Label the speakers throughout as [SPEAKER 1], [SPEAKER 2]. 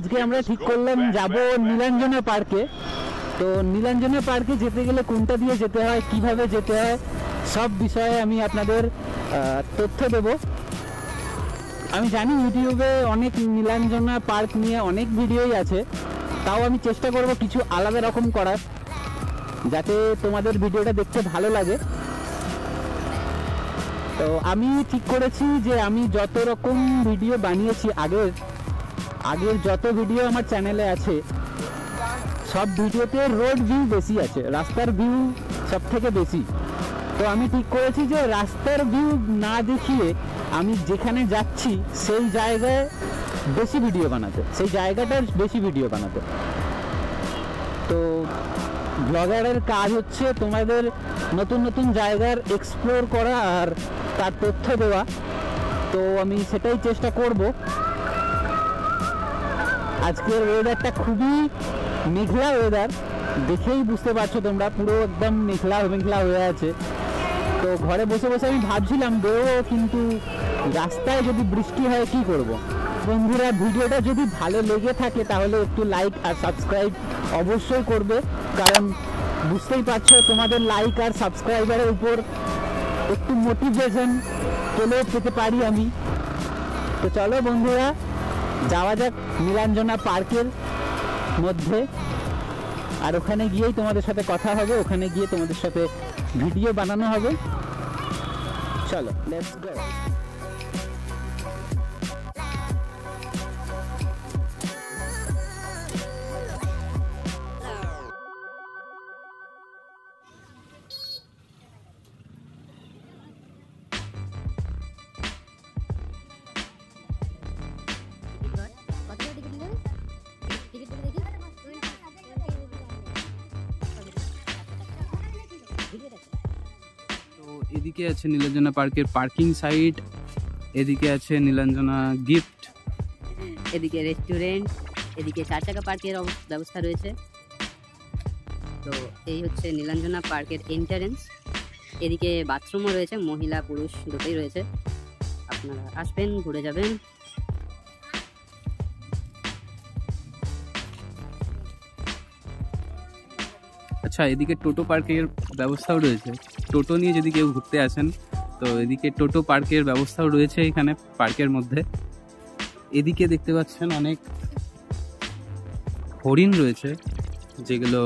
[SPEAKER 1] আজকে আমরা ঠিক করলাম যাব নীলাঞ্জনা পার্কে। তো নীলাঞ্জনা পার্কে যেতে গেলে কোনটা দিয়ে যেতে হয়, কিভাবে যেতে হয়, সব বিষয়ে আমি আপনাদের তথ্য দেব। আমি জানি ইউটিউবে অনেক নীলাঞ্জনা পার্ক নিয়ে অনেক ভিডিওই আছে, তাও আমি চেষ্টা করব কিছু আলাদা রকম করার, যাতে তোমাদের ভিডিওটা দেখতে ভালো লাগে। তো আমি ঠিক করেছি যে আমি যত রকম ভিডিও বানিয়েছি আগের যত ভিডিও আমার চ্যানেলে আছে, সব ভিডিওতে রোড ভিউ বেশি আছে, রাস্তার ভিউ সব থেকে বেশি। তো আমি ঠিক করেছি যে রাস্তার ভিউ না দেখিয়ে আমি যেখানে যাচ্ছি সেই জায়গায় বেশি ভিডিও বানাতে, সেই জায়গাটার বেশি ভিডিও বানাতে। তো ব্লগারের কাজ হচ্ছে তোমাদের নতুন নতুন জায়গার এক্সপ্লোর করা আর তার তথ্য দেওয়া। তো আমি সেটাই চেষ্টা করব। আজকের ওয়েদারটা খুবই মেঘলা ওয়েদার, দেখেই বুঝতে পারছো তোমরা, পুরো একদম মেঘলা মেঘলা হয়ে আছে। তো ঘরে বসে বসে আমি ভাবছিলাম বেরোবো, কিন্তু রাস্তায় যদি বৃষ্টি হয় কি করব। বন্ধুরা, ভিডিওটা যদি ভালো লেগে থাকে তাহলে একটু লাইক আর সাবস্ক্রাইব অবশ্যই করবে, কারণ বুঝতেই পারছো তোমাদের লাইক আর সাবস্ক্রাইবারের উপর একটু মোটিভেশন পেতে পারি আমি। তো চলো বন্ধুরা, যাওয়া যাক নীলাঞ্জনা পার্কের মধ্যে, আর ওখানে গিয়েই তোমাদের সাথে কথা হবে, ওখানে গিয়ে তোমাদের সাথে ভিডিও বানানো হবে। চলো, লেটস গো।
[SPEAKER 2] এদিকে আছে নীলাঞ্জনা পার্কের পার্কিং সাইট, এদিকে আছে নীলাঞ্জনা গিফট,
[SPEAKER 3] এদিকে রেস্টুরেন্ট, এদিকে 4 চাকা পার্কের ব্যবস্থা রয়েছে। তো এই হচ্ছে নীলাঞ্জনা পার্কের এন্ট্রান্স। এদিকে বাথরুমও রয়েছে, মহিলা পুরুষ দুটোই রয়েছে। আপনারা আসবেন, ঘুরে যাবেন।
[SPEAKER 2] আচ্ছা, এদিকে টোটো পার্কের ব্যবস্থাও রয়েছে। টোটো নিয়ে যদি কেউ ঘুরতে আসেন তো এদিকে টোটো পার্কের ব্যবস্থাও রয়েছে এখানে পার্কের মধ্যে। এদিকে দেখতে পাচ্ছেন অনেক হরিণ রয়েছে, যেগুলো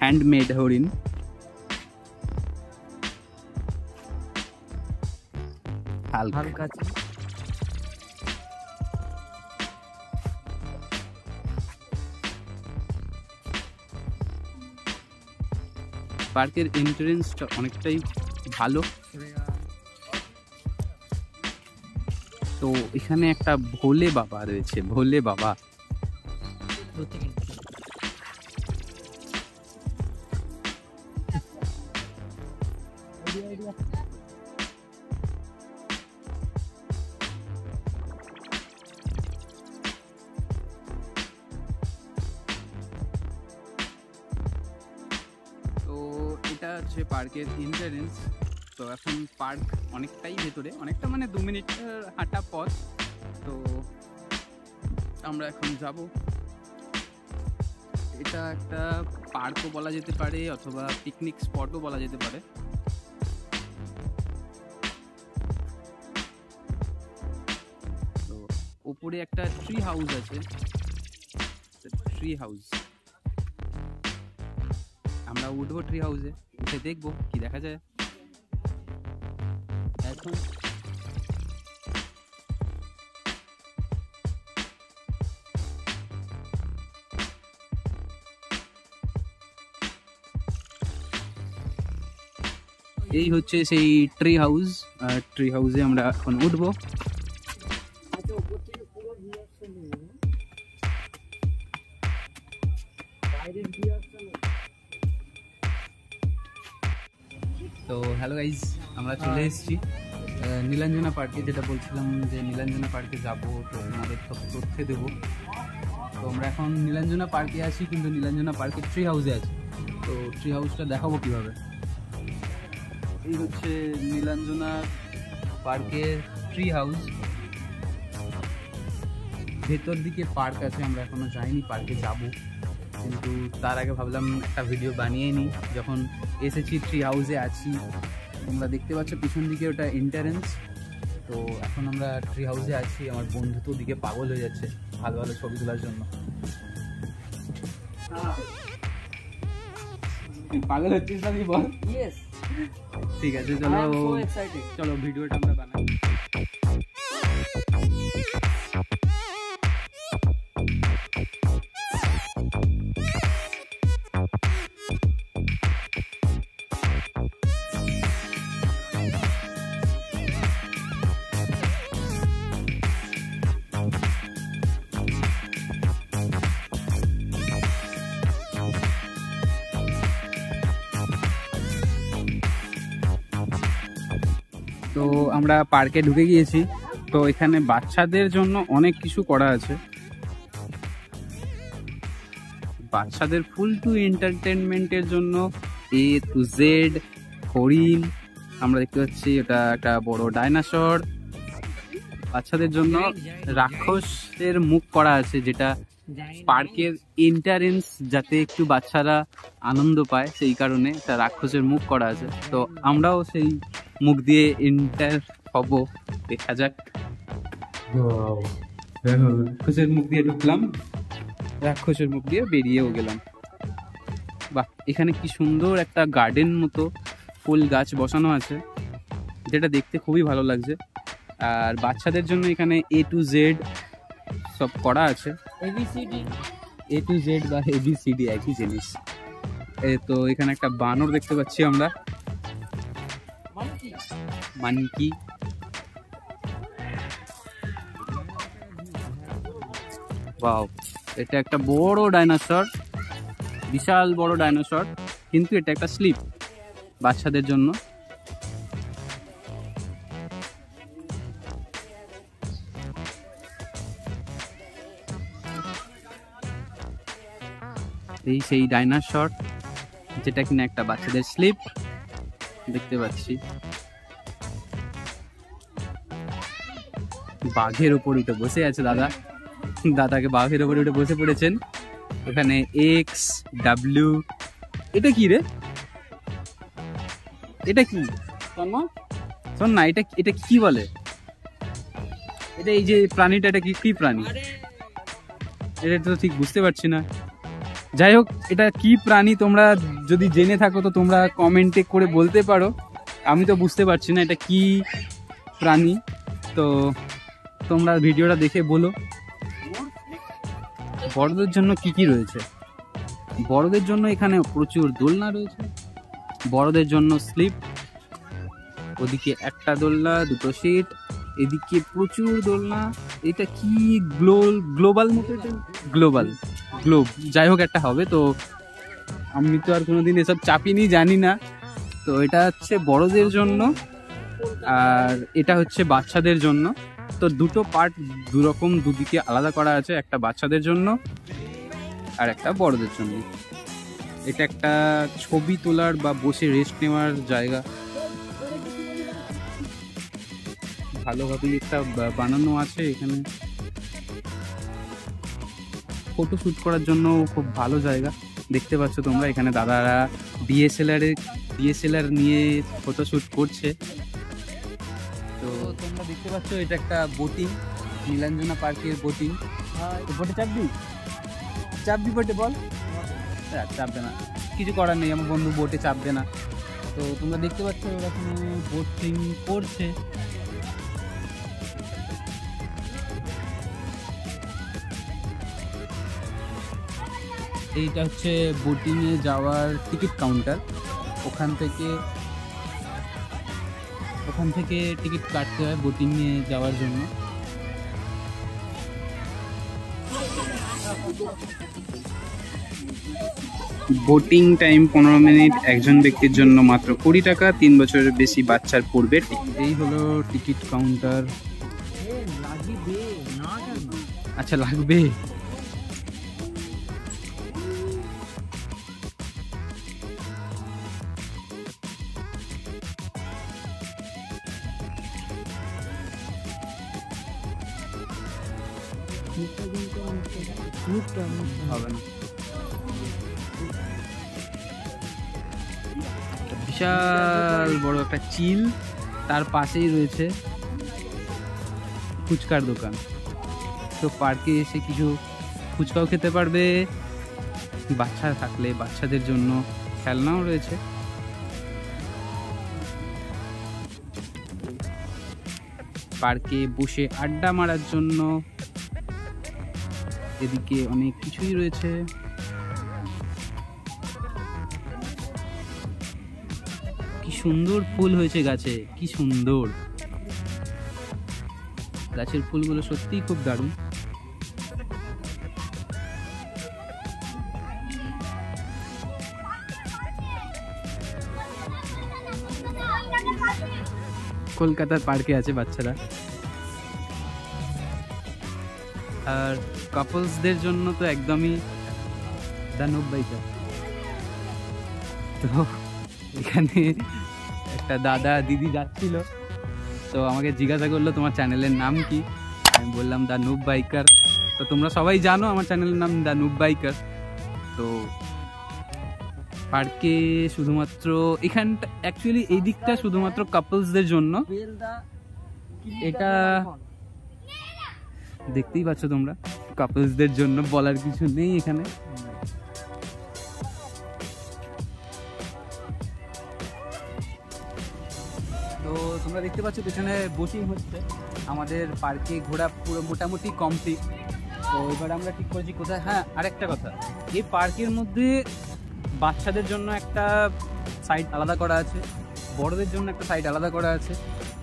[SPEAKER 2] হ্যান্ডমেড হরিণ। হালকা পার্কের এন্ট্রান্সটা অনেকটাই ভালো। তো এখানে একটা ভোলে বাবা রয়েছে, ভোলে বাবা। এটা হচ্ছে পার্কের এন্ট্রান্স। তো এখন পার্ক অনেকটাই ভেতরে, অনেকটা মানে 2 মিনিট হাঁটা পথ। তো আমরা এখন যাব। এটা একটা পার্কও বলা যেতে পারে, অথবা পিকনিক স্পটও বলা যেতে পারে। তো উপরে একটা ট্রি হাউস আছে, ট্রি হাউস। আমরা উঠবো ট্রি হাউসে, উঠে দেখবো কি দেখা যায়। এখন এই হচ্ছে সেই ট্রি হাউস। ট্রি হাউসে আমরা এখন উঠবো। তো হ্যালো গাইজ, আমরা চলে এসেছি নীলাঞ্জনা পার্কে। যেটা বলছিলাম যে নীলাঞ্জনা পার্কে যাবো, তো আমাদের সব তথ্য দেবো। তো আমরা এখন নীলাঞ্জনা পার্কে আছি, কিন্তু নীলাঞ্জনা পার্কের ট্রি হাউসে আছি। তো ট্রি হাউসটা দেখাবো কীভাবে। এই হচ্ছে নীলাঞ্জনা পার্কের ট্রি হাউস। ভেতর দিকে পার্ক আছে, আমরা এখনো যাইনি, পার্কে যাব, কিন্তু তার আগে ভাবলাম একটা ভিডিও বানিয়ে নিই। যখন এসেছি ট্রি হাউসে আছি, তোমরা দেখতে পাচ্ছ পিছন দিকে ওটা এন্ট্রান্স। তো এখন আমরা ট্রি হাউসে আছি, আমার বন্ধু তো ওদিকে পাগল হয়ে যাচ্ছে ভালো ভালো ছবি তোলার জন্য। পাগল হচ্ছিস না তুই বল? ঠিক আছে, চলো ভিডিওটা আমরা বানাই। তো আমরা পার্কে ঢুকে গিয়েছি। তো এখানে বাচ্চাদের জন্য অনেক কিছু করা আছে, বাচ্চাদের ফুল টু এন্টারটেনমেন্টের জন্য A to Z হরিণ, আমরা দেখতে পাচ্ছি এটা একটা বড় ডাইনোসর। বাচ্চাদের জন্য রাক্ষসের মুখ করা আছে, যেটা পার্কের এন্ট্রান্স, যাতে একটু বাচ্চারা আনন্দ পায় সেই কারণে একটা রাক্ষসের মুখ করা আছে। তো আমরাও সেই মুখ দিয়ে এন্টার হব, দেখা যাক। রাক্ষসের মুখ দিয়ে ঢুকলাম, রাক্ষসের মুখ দিয়ে বেরিয়েও গেলাম। বাহ, এখানে কি সুন্দর একটা গার্ডেন মতো ফুল গাছ বসানো আছে, যেটা দেখতে খুবই ভালো লাগছে। আর বাচ্চাদের জন্য এখানে A to Z সব করা আছে। A to Z বা ABCD একই জিনিস। তো এখানে একটা বানর দেখতে পাচ্ছি আমরা, মানকি। ওয়াও, এটা একটা বড় ডাইনোসর, বিশাল বড় ডাইনোসর, কিন্তু এটা একটা স্লিপ বাচ্চাদের জন্য। এই সেই ডাইনোসর, যেটা কিনা একটা বাচ্চাদের স্লিপ দেখতে পাচ্ছি। বাঘের উপর উঠে বসে আছে দাদা, দাদাকে বাঘের উপর উঠে বসে পড়েছেন। ওখানে XW, এটা কি রে, এটা কি শোন না, এটা এটা কি বলে, এটা এই যে প্রাণীটা, এটা কি প্রাণী, এটা তো ঠিক বুঝতে পারছি না। যাই হোক, এটা কি প্রাণী তোমরা যদি জেনে থাকো তো তোমরা কমেন্টে করে বলতে পারো, আমি তো বুঝতে পারছি না এটা কি প্রাণী। তো তোমরা ভিডিওটা দেখে বলো। বড়দের জন্য কি কি রয়েছে? বড়দের জন্য এখানে প্রচুর দোলনা রয়েছে, বড়দের জন্য স্লিপ, ওদিকে একটা দোলনা, দুটো সিট, এদিকে প্রচুর দোলনা। এটা কি গ্লোবাল মতো, গ্লোব, যাই হোক একটা হবে। তো আমি তো আর কোনোদিন এসব চাপিনি, জানি না। তো এটা হচ্ছে বড়দের জন্য আর এটা হচ্ছে বাচ্চাদের জন্য। তো দুটো পার্ট, দুরকম, দুদিকে আলাদা করা আছে, একটা বাচ্চাদের জন্য আর একটা বড়দের জন্য। এটা একটা ছবি তোলার বা বসে রেস্ট নেওয়ার জায়গা, ভালোভাবেই একটা বানানো আছে। এখানে ফটো শ্যুট করার জন্য খুব ভালো জায়গা। দেখতে পাচ্ছ তোমরা, এখানে দাদারা ডিএসএলআর নিয়ে ফটো শ্যুট করছে। তো তোমরা দেখতে পাচ্ছ এটা একটা বোটিং, নীলাঞ্জনা পার্কের বোটিং। বোটে চাপবি বোটে বল, চাপবে না, কিছু করার নেই, আমার বন্ধু বোটে চাপবে না। তো তোমরা দেখতে পাচ্ছ ওরা এখানে বোটিং করছে। এইটা হচ্ছে বোটিংয়ে যাওয়ার টিকিট কাউন্টার, ওখান থেকে টিকিট কাটতে হয় বোটিংয়ে যাওয়ার জন্য। বোটিং টাইম 15 মিনিট, একজন ব্যক্তির জন্য মাত্র 20 টাকা, 3 বছরের বেশি বাচ্চার পড়বে। এই হলো টিকিট কাউন্টার। আচ্ছা, লাগবে। হবে না। বিশাল বড় একটা চিল, তার পাশেই রয়েছে ফুচকার দোকান। তো পার্কে এসে কিছু ফুচকাও খেতে পারবে, বাচ্চা থাকলে বাচ্চাদের জন্য খেলনাও রয়েছে। পার্কে বসে আড্ডা মারার জন্য এদিকে অনেক কিছুই রয়েছে। কি সুন্দর ফুল হয়েছে গাছে, কি সুন্দর গাছের ফুলগুলো, সত্যিই খুব দারুণ। কলকাতার পার্কে আছে বাচ্চারা। আর কাপলসদের জন্য তো একদমই দ্য নুব বাইকার। তো এখানে একটা দাদা দিদি যাচ্ছিল, তো আমাকে জিজ্ঞাসা করলো তোমার চ্যানেলের নাম কি। আমি বললাম দ্য নুব বাইকার। তো তোমরা সবাই জানো আমার চ্যানেলের নাম দ্য নুব বাইকার। তো পার্কে শুধুমাত্র এখানটা, অ্যাকচুয়ালি এই দিকটা শুধুমাত্র কাপলসদের জন্য। এটা দেখতেই পাচ্ছ তোমরা, কাপলসদের জন্য, বলার কিছু নেই এখানে। তো তোমরা দেখতে পাচ্ছ পেছনে বোটিং হচ্ছে। আমাদের পার্কে ঘোরা পুরো মোটামুটি কমপ্লিট। তো এবার আমরা ঠিক করেছি কোথায়। হ্যাঁ, আরেকটা কথা, এই পার্কের মধ্যে বাচ্চাদের জন্য একটা সাইড আলাদা করা আছে, বড়দের জন্য একটা সাইড আলাদা করা আছে,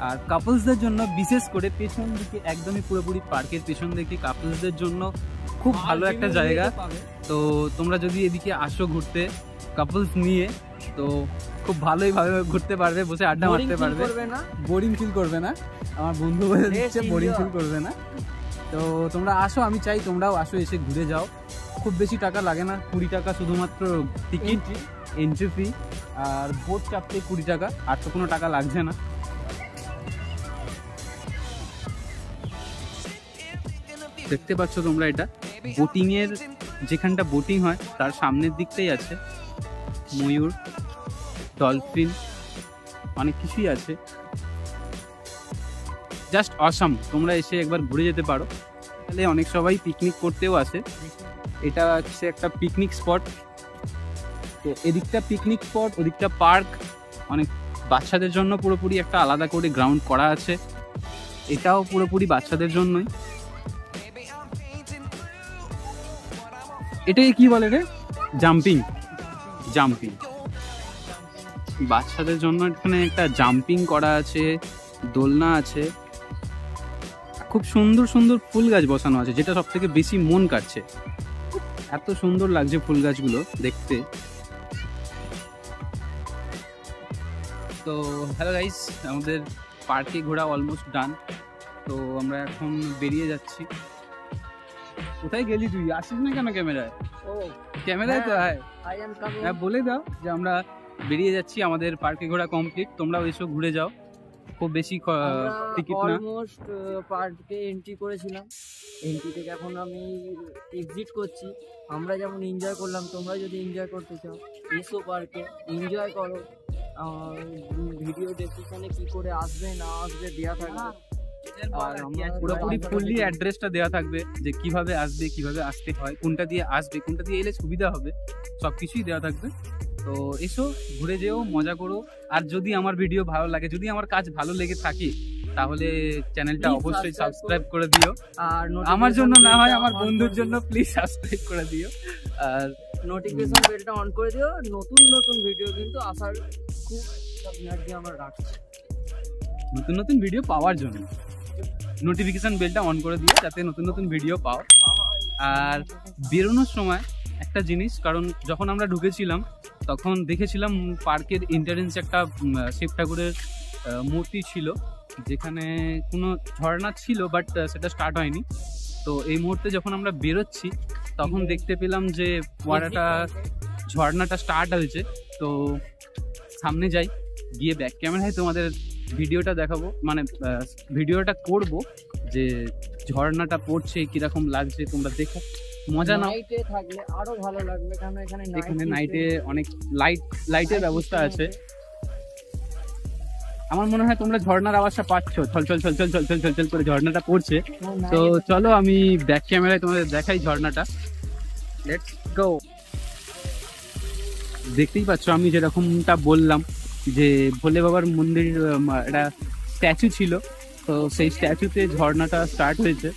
[SPEAKER 2] আর কাপলসদের জন্য বিশেষ করে পেছন দিকে, একদমই পুরোপুরি পার্কের পেছন দিকে কাপলসদের জন্য খুব ভালো একটা জায়গা। তো তোমরা যদি এদিকে আসো ঘুরতে কাপলস নিয়ে, তো খুব ভালোইভাবে ঘুরতে পারবে, বসে আড্ডা মারতে পারবে, বোরিং ফিল করবে না। আমার বন্ধু বলে দিচ্ছে বোরিং ফিল করবে না। তো তোমরা আসো, আমি চাই তোমরাও আসো, এসে ঘুরে যাও। খুব বেশি টাকা লাগে না, 20 টাকা শুধুমাত্র টিকিট, এন্ট্রি ফি। আর বোট চাপতে 20 টাকা, আর তো কোনো টাকা লাগছে না। দেখতে পাচ্ছ তোমরা, এটা বোটিং এর, যেখানটা বোটিং হয় তার সামনের দিকটাই আছে ময়ূর, ডলফিন, অনেক কিছুই আছে। জাস্ট অসাম, তোমরা এসে একবার ঘুরে যেতে পারো। তাহলে অনেক সবাই পিকনিক করতেও আসে, এটা হচ্ছে একটা পিকনিক স্পট। তো এদিকটা পিকনিক স্পট, ওদিকটা পার্ক। অনেক বাচ্চাদের জন্য পুরোপুরি একটা আলাদা করে গ্রাউন্ড করা আছে, এটাও পুরোপুরি বাচ্চাদের জন্যই। এটাই কি বলে রে, জাম্পিং, জাম্পিং বাচ্চাদের জন্য এখানে একটা জাম্পিং করা আছে, দোলনা আছে, খুব সুন্দর সুন্দর ফুল গাছ বসানো আছে, যেটা সব থেকে বেশি মন কাটছে। এত সুন্দর লাগছে ফুল গাছগুলো দেখতে। তো হ্যালো গাইস, আমাদের পার্কে ঘোরা অলমোস্ট ডান। তো আমরা এখন বেরিয়ে যাচ্ছি। কোথায় গেলি তুই? আসিস না কেন ক্যামেরায়? ক্যামেরায় তো হ্যাঁ, বলে দাও যে আমরা বেরিয়ে যাচ্ছি, আমাদের পার্কে ঘোরা কমপ্লিট। তোমরাও এসো, ঘুরে যাও। খুব বেশি টিকিট না,
[SPEAKER 4] অলমোস্ট পার্কে এন্ট্রি করেছিলাম, এন্ট্রি থেকে এখন আমি এক্সিট করছি। আমরা যেমন এনজয় করলাম, তোমরা যদি এনজয় করতে চাও এসো পার্কে, এনজয় করো। ভিডিও ডেসক্রিপশনে কি করে আসবে না আসবে দেওয়া থাকবে, আর
[SPEAKER 2] পুরোপুরি ফুললি অ্যাড্রেসটা দেওয়া থাকবে, যে কিভাবে আসবে, কিভাবে আসতে হয়, কোনটা দিয়ে আসবে, কোনটা দিয়ে এলে সুবিধা হবে, সব কিছুই দেওয়া থাকবে। তো এসো, ঘুরে যেও, মজা করো। আর যদি আমার ভিডিও ভালো লাগে, যদি আমার কাজ ভালো লেগে থাকে, তাহলে চ্যানেলটা অবশ্যই সাবস্ক্রাইব করে দিও। আর আমার জন্য না হয় আমার বন্ধুর জন্য প্লিজ সাবস্ক্রাইব করে দিও, আর
[SPEAKER 4] নোটিফিকেশন বেলটা অন করে দিও। নতুন নতুন ভিডিও কিন্তু আসার খুব এনার্জি আমরা রাখছি,
[SPEAKER 2] নতুন নতুন ভিডিও পাওয়ার জন্য নোটিফিকেশন বেলটা অন করে দিও, যাতে নতুন নতুন ভিডিও পাও। আর বেরোনোর সময় একটা জিনিস, কারণ যখন আমরা ঢুকেছিলাম তখন দেখেছিলাম পার্কের এন্ট্রান্সে একটা শিব ঠাকুরের মূর্তি ছিল, যেখানে কোনো ঝর্ণা ছিল, বাট সেটা স্টার্ট হয়নি। তো এই মুহূর্তে যখন আমরা বেরোচ্ছি তখন দেখতে পেলাম যে ঝর্ণাটা স্টার্ট হয়েছে। তো সামনে যাই, গিয়ে ব্যাক ক্যামেরায় তোমাদের ভিডিওটা দেখাবো, মানে ভিডিওটা করব যে ঝর্ণাটা পড়ছে কিরকম লাগছে তোমরা দেখো, মজা নাও।
[SPEAKER 4] নাইটে থাকলে আরো ভালো লাগবে, কারণ এখানে
[SPEAKER 2] এখানে নাইটে অনেক লাইটের ব্যবস্থা আছে। আমার মনে হয় তোমরা ঝর্ণার আওয়াজটা পাচ্ছ, ছল ছল ছল ছল ছল ছল ছল ছল করে ঝর্ণাটা পড়ছে। তো চলো আমি ব্যাক ক্যামেরায় তোমাদের দেখাই ঝর্ণাটা। Let's go. দেখতেই পাচ্ছ আমি যেরকমটা বললাম যে ভোলে বাবার মন্দির একটা স্ট্যাচু ছিল, তো সেই স্ট্যাচুতে ঝর্ণাটা স্টার্ট হয়েছে।